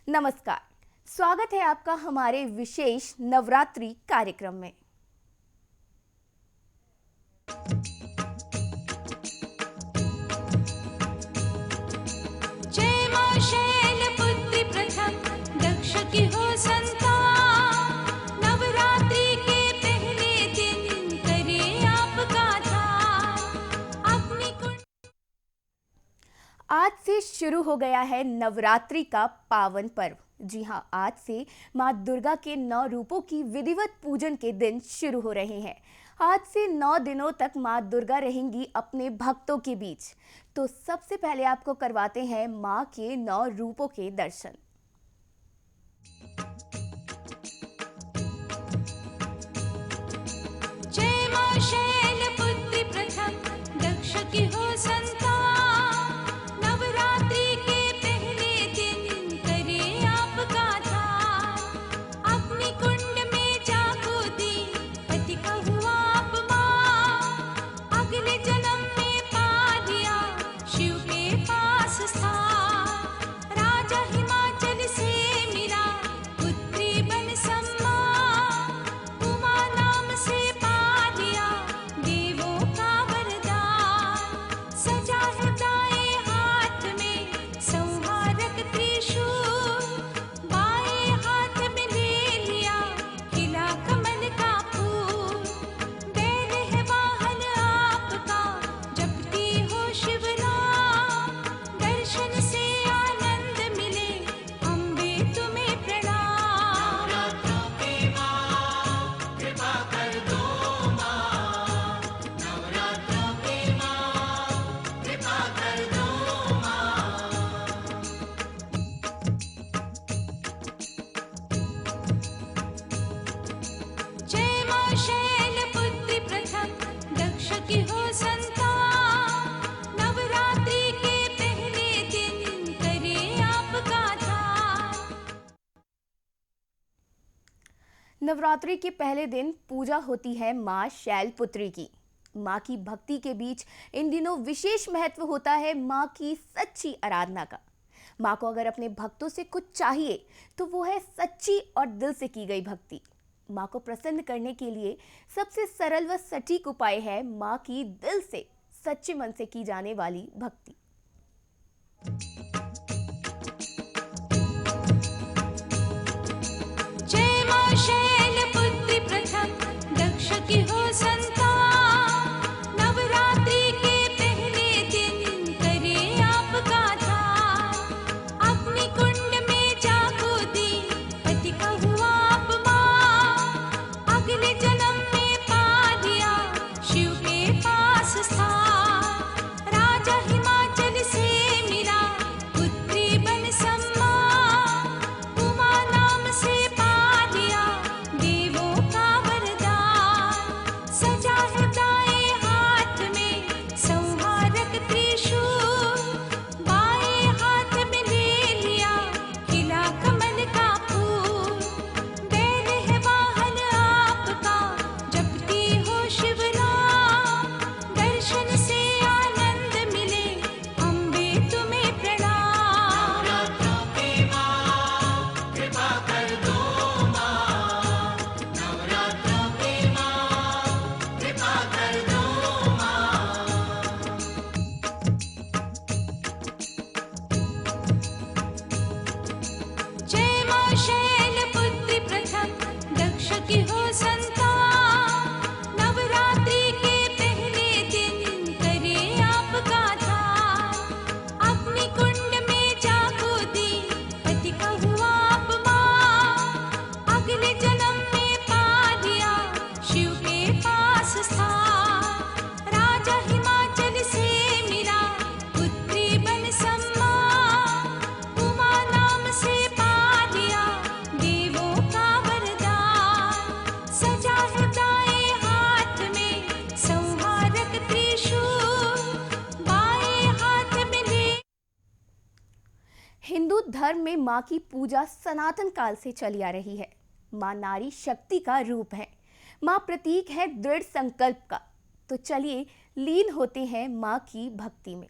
नमस्कार, स्वागत है आपका हमारे विशेष नवरात्रि कार्यक्रम में। जय मां शैलपुत्री प्रथम दक्ष की हो संतान, नवरात्रि के पहले दिन करे आपका ध्यान। अपनी आज से शुरू हो गया है नवरात्रि का पावन पर्व। जी हाँ, आज से माँ दुर्गा के 9 रूपों की विधिवत पूजन के दिन शुरू हो रहे हैं। आज से 9 दिनों तक माँ दुर्गा रहेंगी अपने भक्तों के बीच। तो सबसे पहले आपको करवाते हैं माँ के 9 रूपों के दर्शन। जय मां शैलपुत्री प्रथम दक्ष की हो संतान, नवरात्रि के पहले दिन करे आपका ध्यान। अपनी कुंड में जागो दी पति का हुआ अपमान, अगले जन्म में पा लिया शिव के पास स्थान। राजा हिमाचल से मिला पुत्री बन सम्मान, उमा नाम से पा लिया देवों का वरदान। सजा है दाएं हाथ में संहारक त्रिशूल, बाएं हाथ में ले लिया खिला कमल का फूल। बैल है वाहन आपका जपती हो शिव नाम, दर्शन से आनंद मिले अम्बे तुम्हें प्रणाम। नवरात्रों की माँ कृपा कर दो माँ, नवरात्रों की माँ कृपा कर दो माँ। जय मां शैलपुत्री प्रथम दक्ष की हो संतान, नवरात्रि के पहले दिन करे आपका ध्यान। नवरात्रि के पहले दिन पूजा होती है माँ शैलपुत्री की। माँ की भक्ति के बीच इन दिनों विशेष महत्व होता है माँ की सच्ची आराधना का। माँ को अगर अपने भक्तों से कुछ चाहिए तो वो है सच्ची और दिल से की गई भक्ति। माँ को प्रसन्न करने के लिए सबसे सरल व सटीक उपाय है माँ की दिल से सच्चे मन से की जाने वाली भक्ति। जय मां शैलपुत्री प्रथम दक्ष की हो संतान, नवरात्रि के पहले दिन करे आपका ध्यान। अपनी कुंड में जागो दी पति का हुआ अपमान, अगले जन्म में पा लिया शिव के पास स्थान। राजा हिमाचल से मिला पुत्री बन सम्मान, उमा नाम से पा लिया देवों का वरदान। सजा है दाएं हाथ में संहारक त्रिशूल, बाएं हाथ में ले लिया खिला कमल का फूल। बैल है वाहन आपका जपती हो शिव नाम, दर्शन से आनंद मिले अम्बे तुम्हें प्रणाम। नवरात्रों की माँ कृपा कर दो माँ, नवरात्रों की माँ कृपा कर दो माँ। जय मां शैलपुत्री प्रथम दक्ष की हो संतान, नवरात्रि के पहले दिन करे आपका ध्यान। अपनी कुंड में जागो दी पति का हुआ अपमान, अगले जन्म में पा लिया शिव के पास स्थान। राजा हिमाचल से मिला पुत्री बन सम्मान, उमा नाम से पा लिया देवों का वरदान। सजा है दाएं हाथ में संहारक त्रिशूल, बाएं हाथ में ले। हिंदू धर्म में माँ की पूजा सनातन काल से चली आ रही है। माँ नारी शक्ति का रूप है। माँ प्रतीक है दृढ़ संकल्प का। तो चलिए लीन होते हैं माँ की भक्ति में।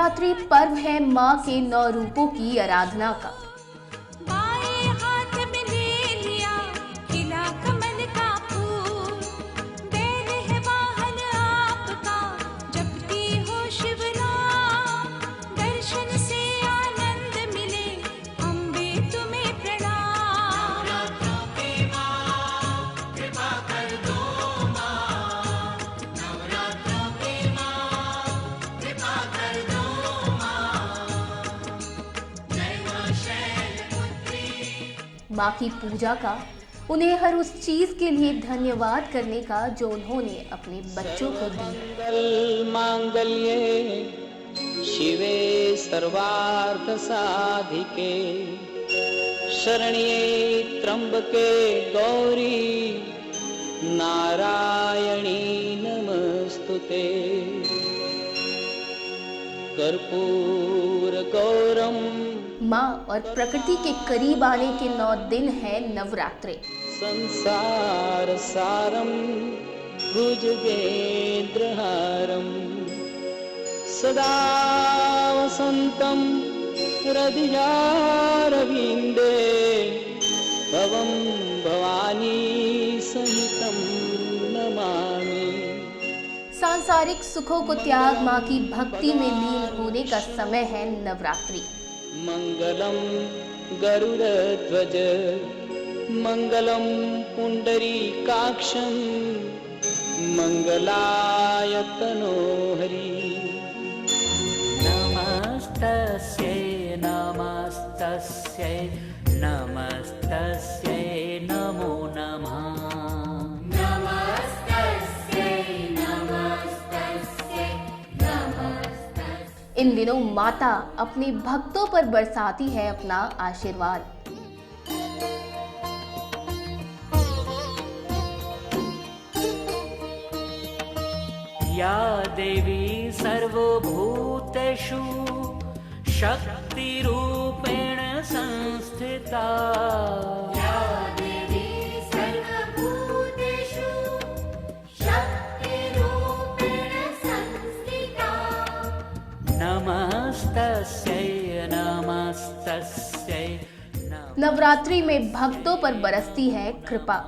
नवरात्रि पर्व है माँ के 9 रूपों की आराधना का। बाएं हाथ में ले लिया खिला कमल का फूल, बैल है वाहन आपका, जपती हो शिव नाम, दर्शन से आनंद मिले, अम्बे तुम्हें प्रणाम। नवरात्रों की माँ कृपा कर दो माँ, नवरात्रों की माँ कृपा कर दो माँ, जय माँ शैलपुत्री। माँ की पूजा का, उन्हें हर उस चीज के लिए धन्यवाद करने का जो उन्होंने अपने बच्चों को दी। मंगल मांगल्ये शिवे सर्वार्थ साधिके, शरण्ये त्र्यंबके गौरी नारायणी नमस्तुते। कर्पूर गौरम। माँ और प्रकृति के करीब आने के 9 दिन है नवरात्रे। संसार सारम भुजगेन्द्रहारम, सदा वसंतम हृदयारविंदे, भवं भवानी सहितं नमामि। सांसारिक सुखों को त्याग माँ की भक्ति में लीन होने का समय है नवरात्रि। मंगलम गरुड़ध्वज, मंगलम पुंडरीकाक्षं, मंगलाय तनोहरि। नमस्तस्यै नमस्तस्यै नमस्तस्यै नमो नमः। इन दिनों माता अपने भक्तों पर बरसाती है अपना आशीर्वाद। या देवी सर्वभूतेषु शक्तिरूपेण संस्थिता, या देवी सर्वभूतेषु शक्तिरूपेण संस्थिता, नमस्तस्यै नमस्तस्यै नमः। नवरात्रि में भक्तों पर बरसती है कृपा।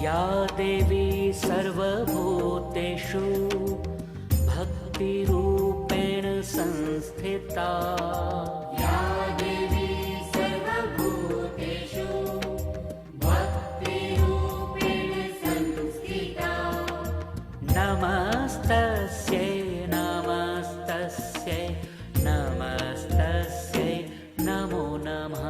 या देवी सर्वभूतेषु भक्तिरूपेण संस्थिता, या देवी सर्वभूतेषु भक्तिरूपेण संस्थिता, नमस्तस्यै नमस्तस्यै नमस्तस्यै नमो नमः।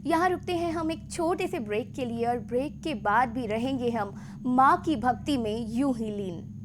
यहाँ रुकते हैं हम एक छोटे से ब्रेक के लिए और ब्रेक के बाद भी रहेंगे हम माँ की भक्ति में यूं ही लीन।